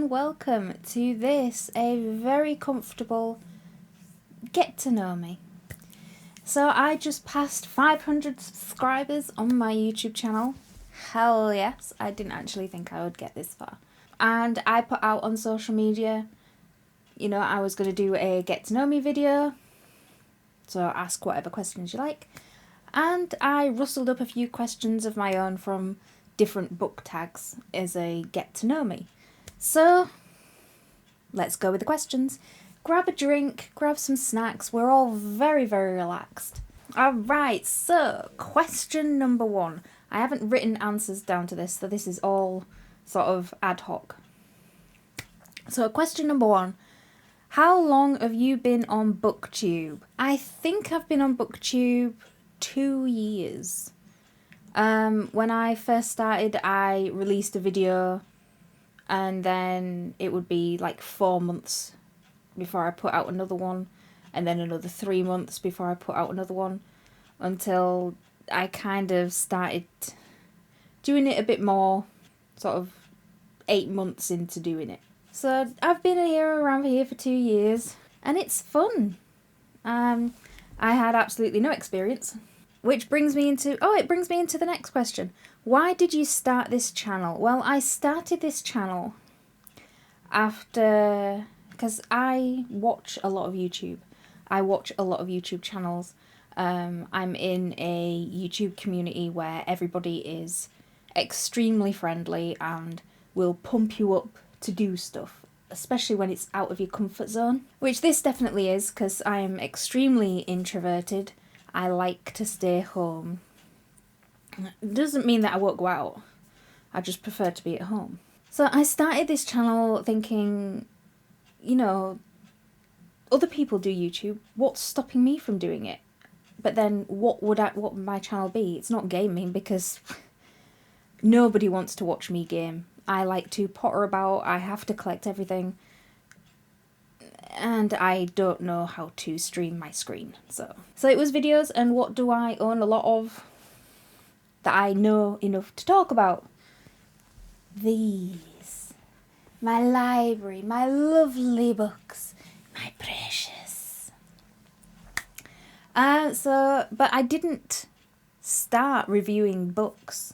and welcome to this, a very comfortable get to know me. So I just passed 500 subscribers on my YouTube channel. Hell yes, I didn't actually think I would get this far. And I put out on social media, I was going to do a get to know me video. So ask whatever questions you like. And I rustled up a few questions of my own from different book tags as a get to know me. So let's go with the questions. Grab a drink, grab some snacks. We're all very, very relaxed. Alright, so question number 1. I haven't written answers down to this, so this is all sort of ad hoc. So question number 1. How long have you been on booktube? I think I've been on booktube 2 years. When I first started, I released a video and then it would be like 4 months before I put out another one, and then another 3 months before I put out another one, until I kind of started doing it a bit more, sort of 8 months into doing it. So I've been around here for 2 years, and it's fun. I had absolutely no experience. Which brings me into the next question. Why did you start this channel? Well, I started this channel because I watch a lot of YouTube. I watch a lot of YouTube channels. I'm in a YouTube community where everybody is extremely friendly and will pump you up to do stuff, especially when it's out of your comfort zone, which this definitely is, because I am extremely introverted. I like to stay home. It doesn't mean that I won't go out. I just prefer to be at home. So I started this channel thinking, other people do YouTube. What's stopping me from doing it? But then what would my channel be? It's not gaming, because nobody wants to watch me game. I like to potter about. I have to collect everything. And I don't know how to stream my screen. So it was videos, and what do I own a lot of that I know enough to talk about? These. My library, my lovely books, my precious. But I didn't start reviewing books.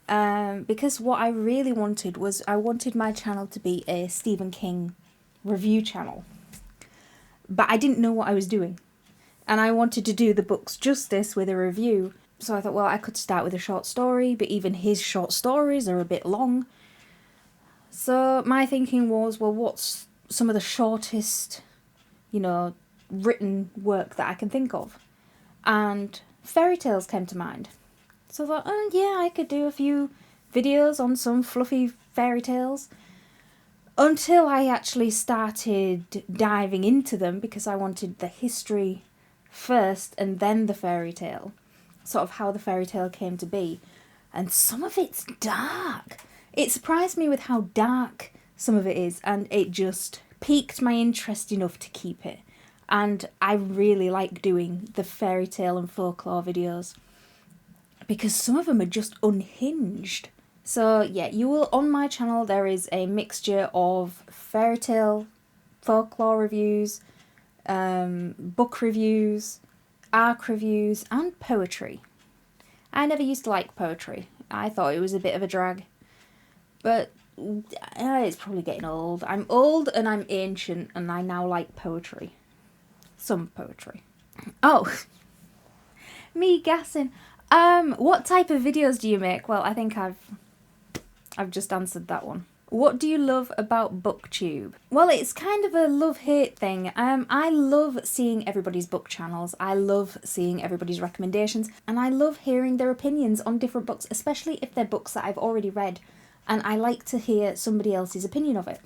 Because what I really wanted was, I wanted my channel to be a Stephen King review channel. But I didn't know what I was doing. And I wanted to do the books justice with a review. So I thought, well, I could start with a short story, but even his short stories are a bit long. So my thinking was, well, what's some of the shortest, written work that I can think of? And fairy tales came to mind. So I thought, oh yeah, I could do a few videos on some fluffy fairy tales. Until I actually started diving into them, because I wanted the history first and then the fairy tale. Sort of how the fairy tale came to be. And some of it's dark. It surprised me with how dark some of it is, and it just piqued my interest enough to keep it. And I really like doing the fairy tale and folklore videos, because some of them are just unhinged. So yeah, on my channel there is a mixture of fairy tale, folklore reviews, book reviews, arc reviews, and poetry. I never used to like poetry. I thought it was a bit of a drag. But it's probably getting old. I'm old and I'm ancient, and I now like poetry. Some poetry. Oh, me gassing. What type of videos do you make? Well, I think I've just answered that one. What do you love about booktube? Well, it's kind of a love-hate thing. I love seeing everybody's book channels. I love seeing everybody's recommendations, and I love hearing their opinions on different books, especially if they're books that I've already read, and I like to hear somebody else's opinion of it.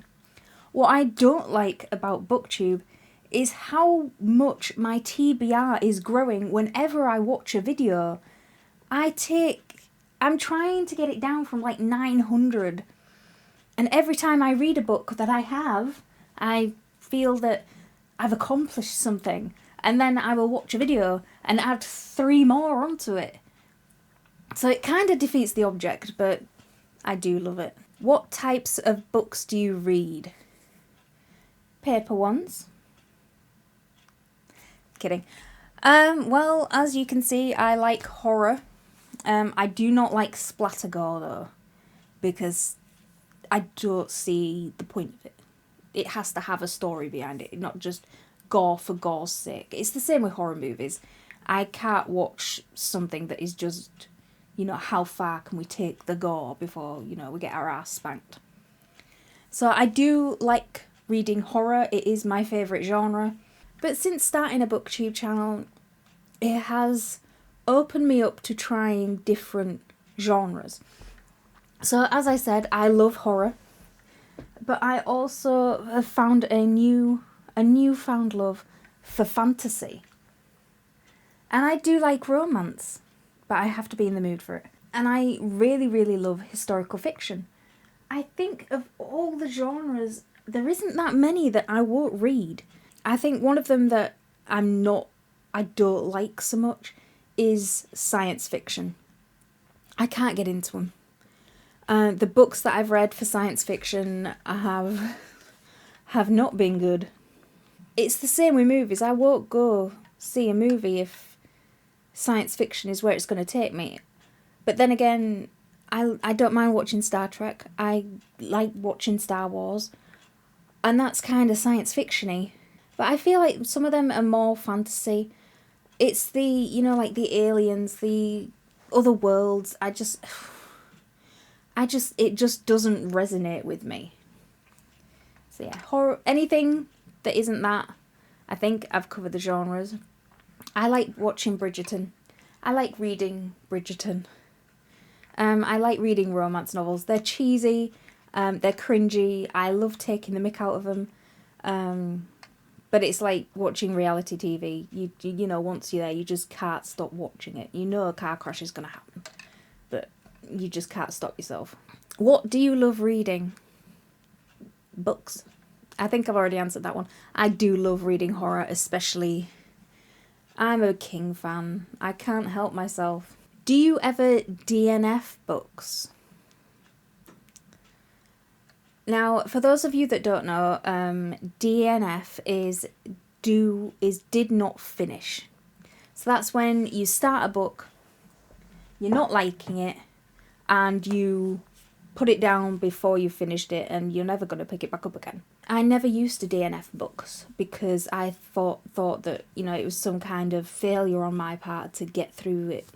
What I don't like about booktube is how much my TBR is growing whenever I watch a video. I'm trying to get it down from like 900. And every time I read a book that I feel that I've accomplished something. And then I will watch a video and add 3 more onto it. So it kind of defeats the object, but I do love it. What types of books do you read? Paper ones? Kidding. Well, as you can see, I like horror. I do not like splatter gore though, because I don't see the point of it. It has to have a story behind it, not just gore for gore's sake. It's the same with horror movies. I can't watch something that is just, how far can we take the gore before, we get our ass spanked. So I do like reading horror. It is my favourite genre. But since starting a booktube channel, it has opened me up to trying different genres. So as I said, I love horror, but I also have found a newfound love for fantasy. And I do like romance, but I have to be in the mood for it. And I really, really love historical fiction. I think of all the genres, there isn't that many that I won't read. I think one of them that I don't like so much is science fiction. I can't get into them. The books that I've read for science fiction have not been good. It's the same with movies. I won't go see a movie if science fiction is where it's going to take me. But then again, I don't mind watching Star Trek. I like watching Star Wars. And that's kind of science fiction-y. But I feel like some of them are more fantasy. It's the, like the aliens, the other worlds. It just doesn't resonate with me. So yeah, horror, anything that isn't that, I think I've covered the genres. I like watching Bridgerton. I like reading Bridgerton. I like reading romance novels. They're cheesy, they're cringy. I love taking the mick out of them. But it's like watching reality TV. You know, once you're there, you just can't stop watching it. You know a car crash is going to happen, but you just can't stop yourself. What do you love reading? Books. I think I've already answered that one. I do love reading horror, especially. I'm a King fan. I can't help myself. Do you ever DNF books? Now, for those of you that don't know, DNF is did not finish. So that's when you start a book, you're not liking it, and you put it down before you finished it, and you're never going to pick it back up again. I never used to DNF books because I thought that, it was some kind of failure on my part to get through it.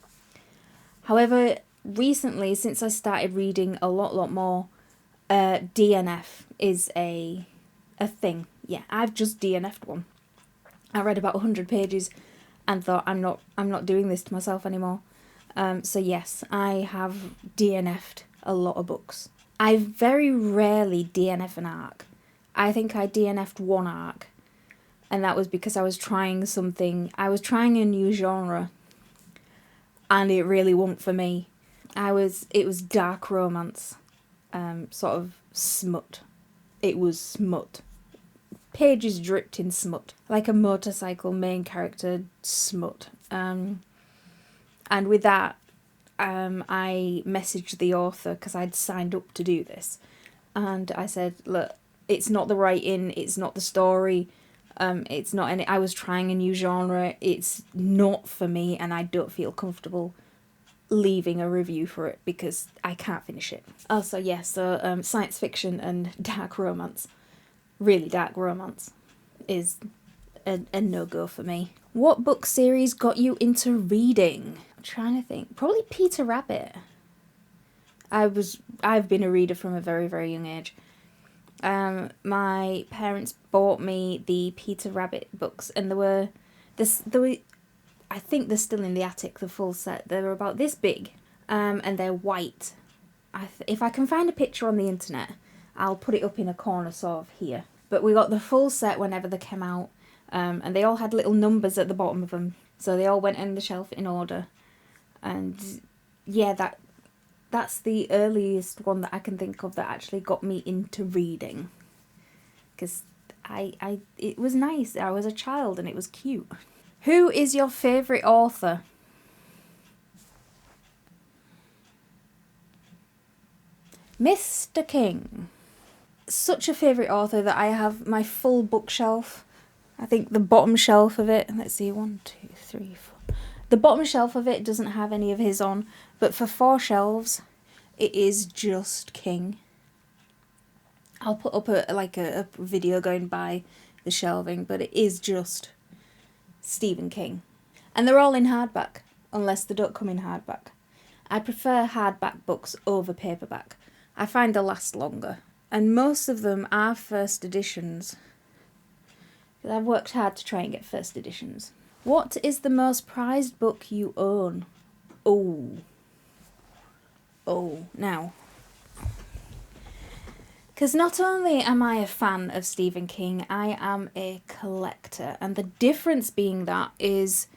However, recently, since I started reading a lot more, DNF is a thing. Yeah, I've just DNF'd one. I read about 100 pages and thought I'm not doing this to myself anymore. So yes, I have DNF'd a lot of books. I very rarely DNF an arc. I think I DNF'd one arc, and that was because I was trying something. I was trying a new genre, and it really wasn't for me. It was dark romance. Sort of smut. It was smut. Pages dripped in smut. Like a motorcycle main character smut. And with that, I messaged the author because I'd signed up to do this. And I said, look, it's not the writing, it's not the story, it's not any. I was trying a new genre, it's not for me, and I don't feel comfortable leaving a review for it because I can't finish it. So science fiction and dark romance, really dark romance, is a no-go for me. What book series got you into reading? I'm trying to think. Probably Peter Rabbit. I've been a reader from a very, very young age. My parents bought me the Peter Rabbit books, and there were I think they're still in the attic, the full set. They're about this big, and they're white. If I can find a picture on the internet, I'll put it up in a corner sort of here. But we got the full set whenever they came out, and they all had little numbers at the bottom of them. So they all went on the shelf in order. And yeah, that's the earliest one that I can think of that actually got me into reading. Because it was nice. I was a child and it was cute. Who is your favourite author? Mr. King. Such a favourite author that I have my full bookshelf. I think the bottom shelf of it, let's see, 1, 2, 3, 4. The bottom shelf of it doesn't have any of his on, but for 4 shelves, it is just King. I'll put up a video going by the shelving, but it is just Stephen King. And they're all in hardback, unless they don't come in hardback. I prefer hardback books over paperback. I find they last longer. And most of them are first editions. I've worked hard to try and get first editions. What is the most prized book you own? Oh, now. Because not only am I a fan of Stephen King, I am a collector. And the difference being that is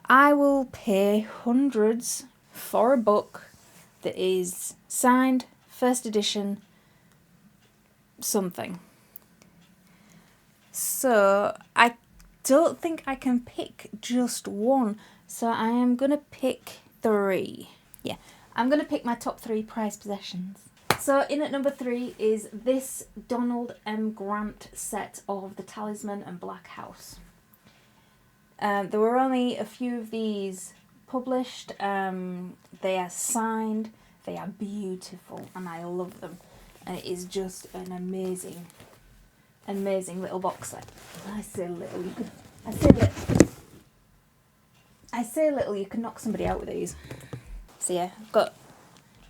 I will pay hundreds for a book that is signed, first edition, something. So I don't think I can pick just one. So I am going to pick 3. Yeah, I'm going to pick my top 3 prized possessions. So in at number 3 is this Donald M. Grant set of The Talisman and Black House. There were only a few of these published. They are signed. They are beautiful and I love them. And it is just an amazing little box set. I say little, you can knock somebody out with these. So yeah, I've got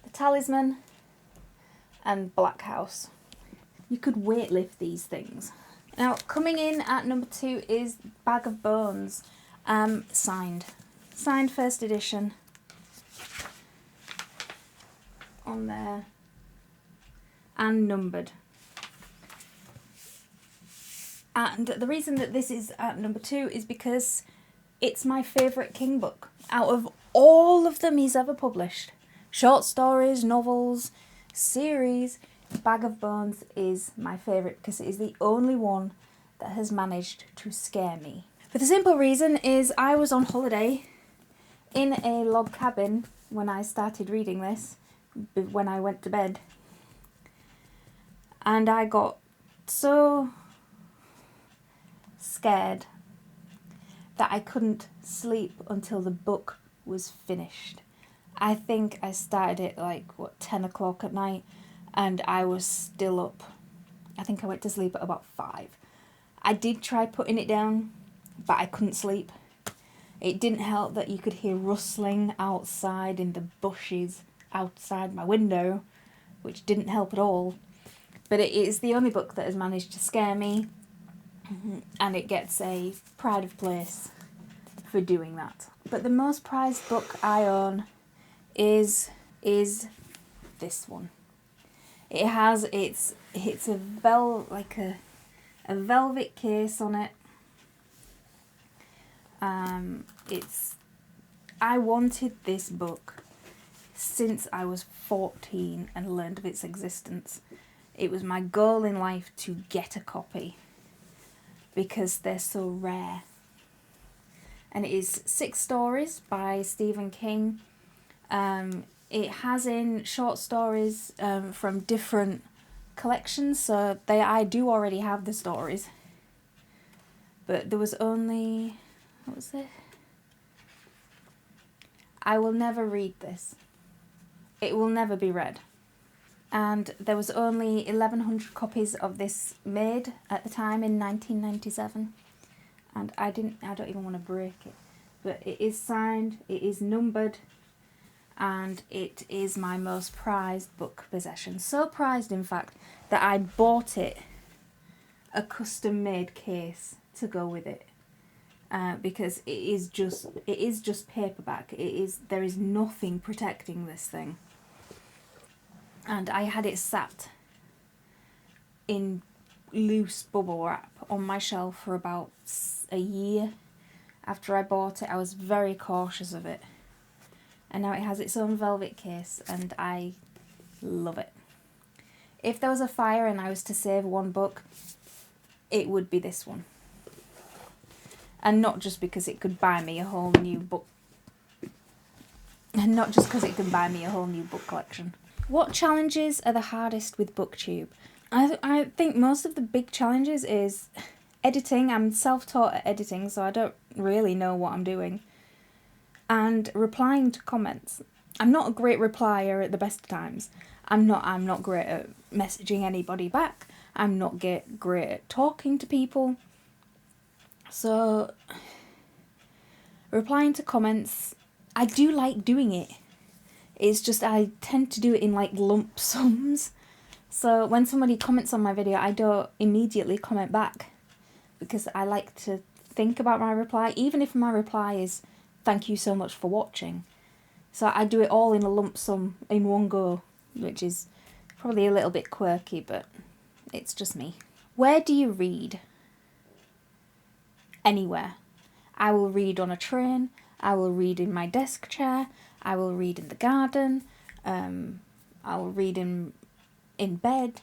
The Talisman and Black House. You could weightlift these things. Now, coming in at number 2 is Bag of Bones, signed first edition on there, and numbered. And the reason that this is at number 2 is because it's my favourite King book. Out of all of them he's ever published, short stories, novels, series, Bag of Bones is my favourite because it is the only one that has managed to scare me. For the simple reason is I was on holiday in a log cabin when I started reading this, when I went to bed. And I got so scared that I couldn't sleep until the book was finished. I think I started it 10 o'clock at night and I was still up. I think I went to sleep at about 5. I did try putting it down, but I couldn't sleep. It didn't help that you could hear rustling outside in the bushes outside my window, which didn't help at all. But it is the only book that has managed to scare me, and it gets a pride of place for doing that. But the most prized book I own is this one. It has it's a velvet case on it. I wanted this book since I was 14 and learned of its existence. It was my goal in life to get a copy because they're so rare. And it is 6 stories by Stephen King. It has in short stories from different collections, so I do already have the stories. But there was only, what was it? I will never read this. It will never be read. And there was only 1,100 copies of this made at the time in 1997. And I don't even want to break it. But it is signed, it is numbered, and it is my most prized book possession. So prized, in fact, that I bought it a custom-made case to go with it. Because it is just paperback. There is nothing protecting this thing. And I had it sat in loose bubble wrap on my shelf for about a year. After I bought it, I was very cautious of it. And now it has its own velvet case, and I love it. If there was a fire and I was to save one book, it would be this one. And not just because it could buy me a whole new book. And not just because it can buy me a whole new book collection. What challenges are the hardest with booktube? I think most of the big challenges is editing. I'm self-taught at editing, so I don't really know what I'm doing. And replying to comments. I'm not a great replier at the best of times. I'm not great at messaging anybody back. I'm not great at talking to people. So replying to comments, I do like doing it. It's just I tend to do it in like lump sums. So when somebody comments on my video, I don't immediately comment back because I like to think about my reply, even if my reply is thank you so much for watching. So I do it all in a lump sum in one go, which is probably a little bit quirky, but it's just me. Where do you read? Anywhere. I will read on a train, I will read in my desk chair, I will read in the garden, I will read in bed,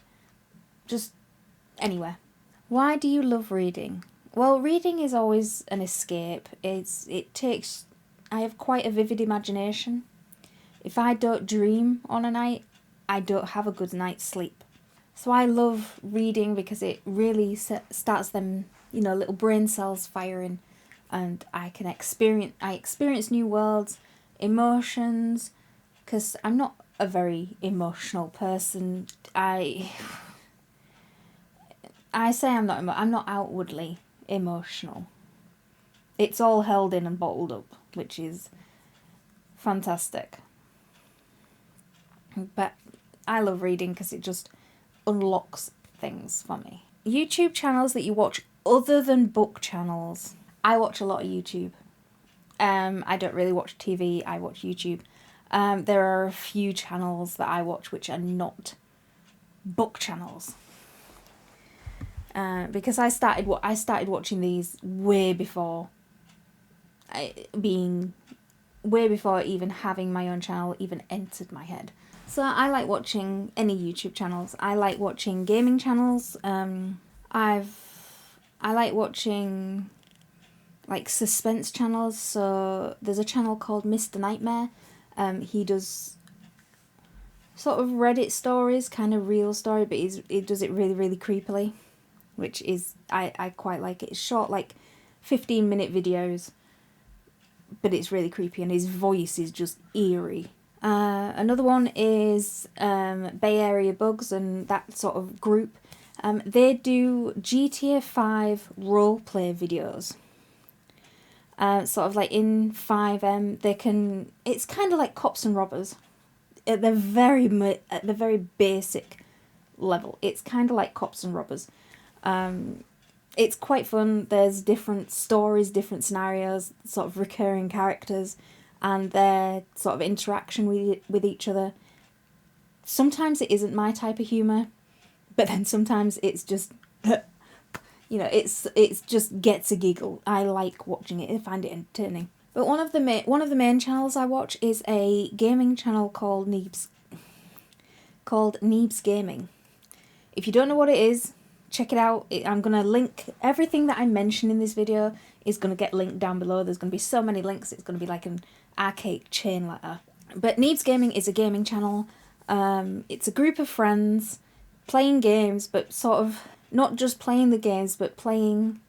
just anywhere. Why do you love reading? Well, reading is always an escape. I have quite a vivid imagination. If I don't dream on a night, I don't have a good night's sleep. So I love reading because it really starts them, little brain cells firing, and I experience new worlds, emotions, because I'm not a very emotional person. I say I'm not outwardly emotional. It's all held in and bottled up, which is fantastic. But I love reading because it just unlocks things for me. YouTube channels that you watch other than book channels. I watch a lot of YouTube. I don't really watch TV, I watch YouTube. There are a few channels that I watch which are not book channels. Because I started watching these way before even having my own channel even entered my head. So I like watching any YouTube channels. I like watching gaming channels. I like watching like suspense channels. So there's a channel called Mr. Nightmare. He does sort of Reddit stories, kind of real story, but he does it really, really creepily, which is, I quite like it. It's short, like 15-minute videos, but it's really creepy, and his voice is just eerie. Another one is Bay Area Bugs and that sort of group. They do GTA 5 roleplay videos. Sort of like in 5M, it's kind of like cops and robbers. At the very basic level, it's kind of like cops and robbers. It's quite fun. There's different stories, different scenarios, sort of recurring characters, and their sort of interaction with each other. Sometimes it isn't my type of humour, but then sometimes it's just, it's just gets a giggle. I like watching it. I find it entertaining. But one of the main channels I watch is a gaming channel called Neebs Gaming. If you don't know what it is, check it out. I'm going to link everything that I mention in this video is going to get linked down below. There's going to be so many links, it's going to be like an archaic chain letter. But Neebs Gaming is a gaming channel. It's a group of friends playing games, but sort of not just playing the games, but playing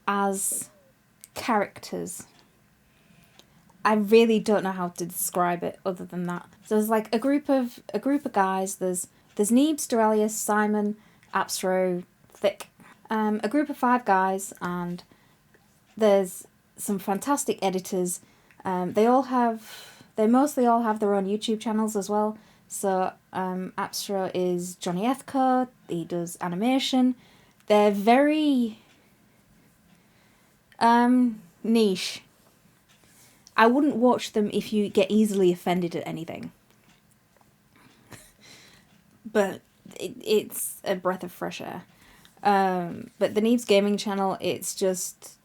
as characters. I really don't know how to describe it other than that. So there's like a group of guys. There's Neebs, Dorelius, Simon, Apstro, Thick. A group of 5 guys, and there's some fantastic editors. They mostly all have their own YouTube channels as well. So Apstro is Johnny Ethco. He does animation. They're very niche. I wouldn't watch them if you get easily offended at anything. But it's a breath of fresh air. But the Neebs Gaming channel, it's just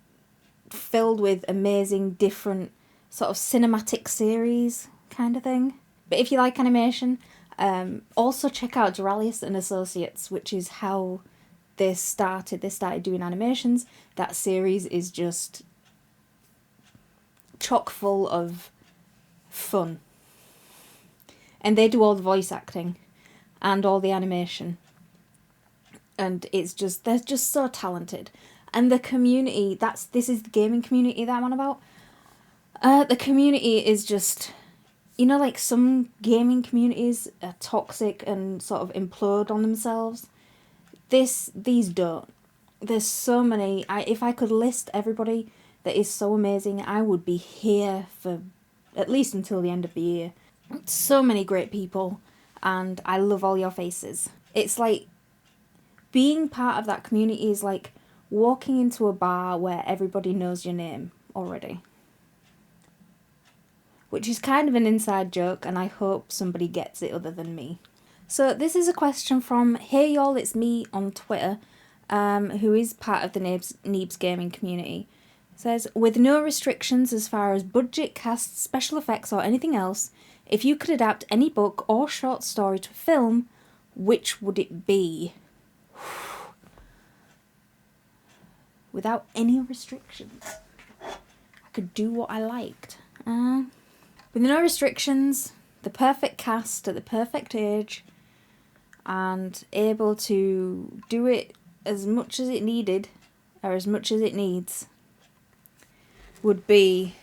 filled with amazing different sort of cinematic series kind of thing. But if you like animation, also check out Dorelius and Associates, which is how they started. They started doing animations. That series is just chock full of fun. and they do all the voice acting and all the animation. And it's just, they're just so talented. And the community, this is the gaming community that I'm on about. The community is just, you know, like some gaming communities are toxic and sort of implode on themselves. These don't. There's so many. If I could list everybody that is so amazing, I would be here for at least until the end of the year. So many great people, and I love all your faces. It's like being part of that community is like walking into a bar where everybody knows your name already. Which is kind of an inside joke, and I hope somebody gets it other than me. So this is a question from Hey Y'all, It's Me on Twitter, who is part of the Neebs gaming community. It says, with no restrictions as far as budget, cast, special effects or anything else, if you could adapt any book or short story to film, which would it be? Without any restrictions. I could do what I liked. With no restrictions, the perfect cast at the perfect age, and able to do it as much as it needed, or as much as it needs, would be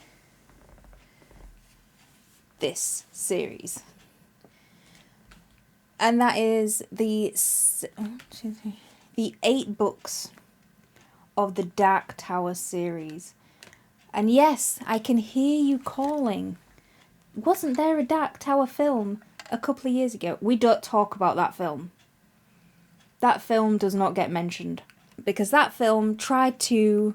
this series. And that is the 8 books of the Dark Tower series. And yes, I can hear you calling. Wasn't there a Dark Tower film a couple of years ago? We don't talk about that film. That film does not get mentioned. Because that film tried to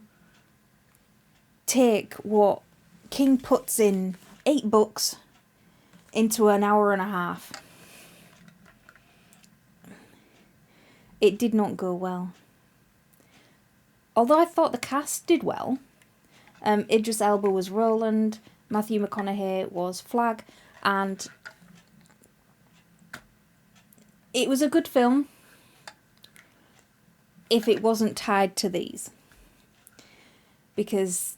take what King puts in 8 books into an hour and a half. It did not go well. Although I thought the cast did well. Idris Elba was Roland, Matthew McConaughey was Flag, and it was a good film if it wasn't tied to these. Because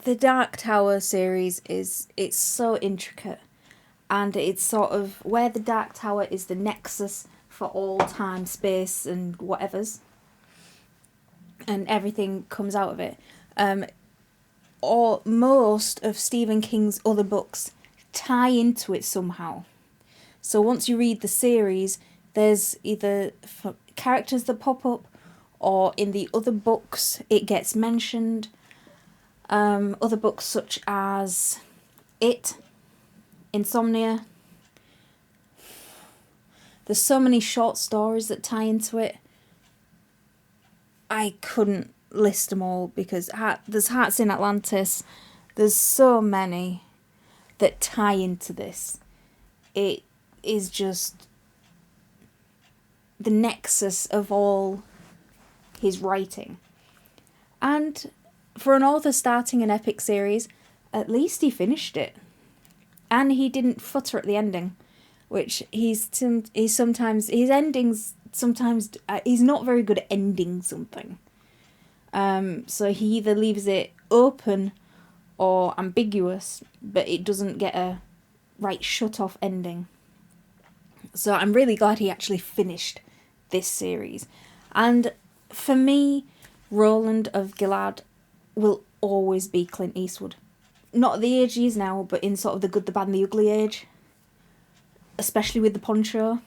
the Dark Tower series it's so intricate, and it's sort of where the Dark Tower is the nexus for all time, space and whatevers, and everything comes out of it. Or most of Stephen King's other books tie into it somehow. So once you read the series, there's either characters that pop up, or in the other books it gets mentioned. Other books such as It, Insomnia. There's so many short stories that tie into it. I couldn't list them all because there's Hearts in Atlantis. There's so many that tie into this. It is just the nexus of all his writing. And for an author starting an epic series, at least he finished it. And he didn't futter at the ending, which he's sometimes, his endings sometimes, he's not very good at ending something. So he either leaves it open or ambiguous, but it doesn't get a right shut off ending. So I'm really glad he actually finished this series. And for me, Roland of Gilead will always be Clint Eastwood. Not at the age he is now, but in sort of the good, the bad and the ugly age. Especially with the poncho.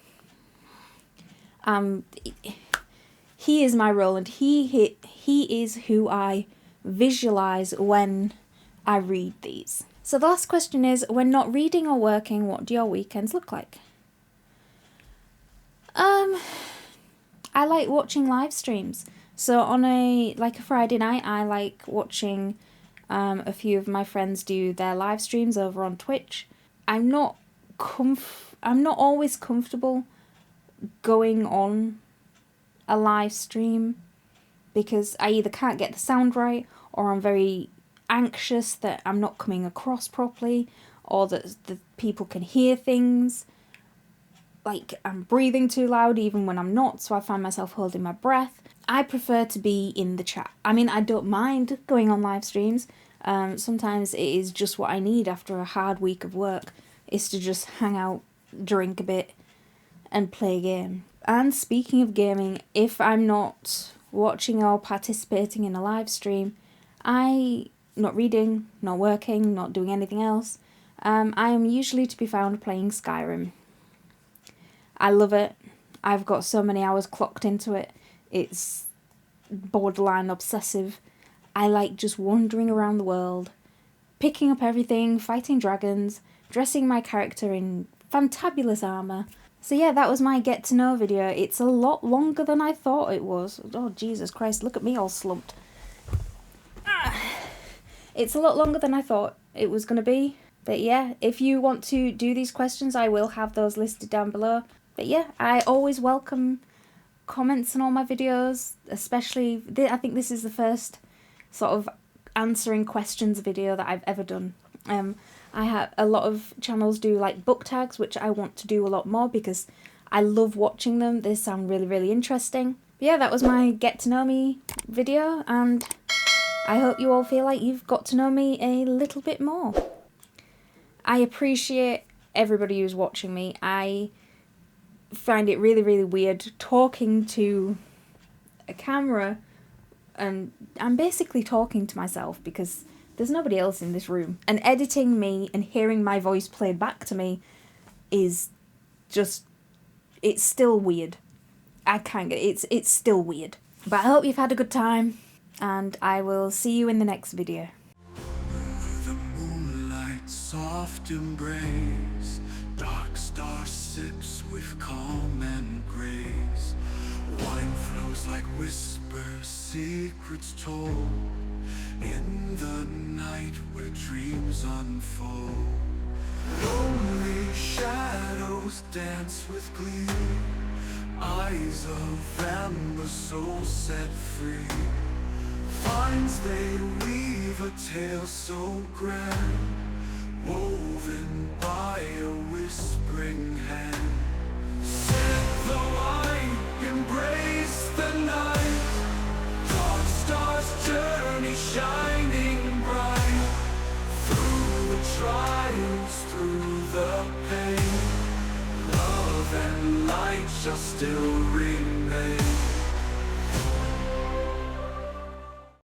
He is my Roland. He is who I visualise when I read these. So the last question is, when not reading or working, what do your weekends look like? I like watching live streams. So on a Friday night, I like watching a few of my friends do their live streams over on Twitch. I'm not always comfortable going on a live stream because I either can't get the sound right, or I'm very anxious that I'm not coming across properly, or that the people can hear things. Like, I'm breathing too loud even when I'm not, so I find myself holding my breath. I prefer to be in the chat. I mean, I don't mind going on live streams. Sometimes it is just what I need after a hard week of work, is to just hang out drink a bit, and play a game. And speaking of gaming, if I'm not watching or participating in a live stream, not reading, not working, not doing anything else, I am usually to be found playing Skyrim. I love it. I've got so many hours clocked into it. It's borderline obsessive. I like just wandering around the world, picking up everything, fighting dragons, dressing my character in fantabulous armour. So yeah, that was my get to know video. It's a lot longer than I thought it was. Oh Jesus Christ, look at me all slumped. It's a lot longer than I thought it was going to be. But yeah, if you want to do these questions, I will have those listed down below. But yeah, I always welcome comments on all my videos, especially, I think this is the first sort of answering questions video that I've ever done. I have a lot of channels do like book tags, which I want to do a lot more because I love watching them. They sound really, really interesting. But yeah, that was my get to know me video, and I hope you all feel like you've got to know me a little bit more. I appreciate everybody who's watching me. I find it really, really weird talking to a camera, and I'm basically talking to myself because there's nobody else in this room. And editing me and hearing my voice played back to me is just, it's still weird. I can't get it. It's still weird. But I hope you've had a good time, and I will see you in the next video. The moonlight's soft embrace, dark star sips with calm and grace. Wine flows like whispers, secrets told, in the night where dreams unfold. Lonely shadows dance with glee, eyes of amber, soul set free. Finds they weave a tale so grand, woven by a whispering hand. Sip the wine, embrace the night, dark stars journey shining bright. Through the trials, through the pain, love and light shall still remain.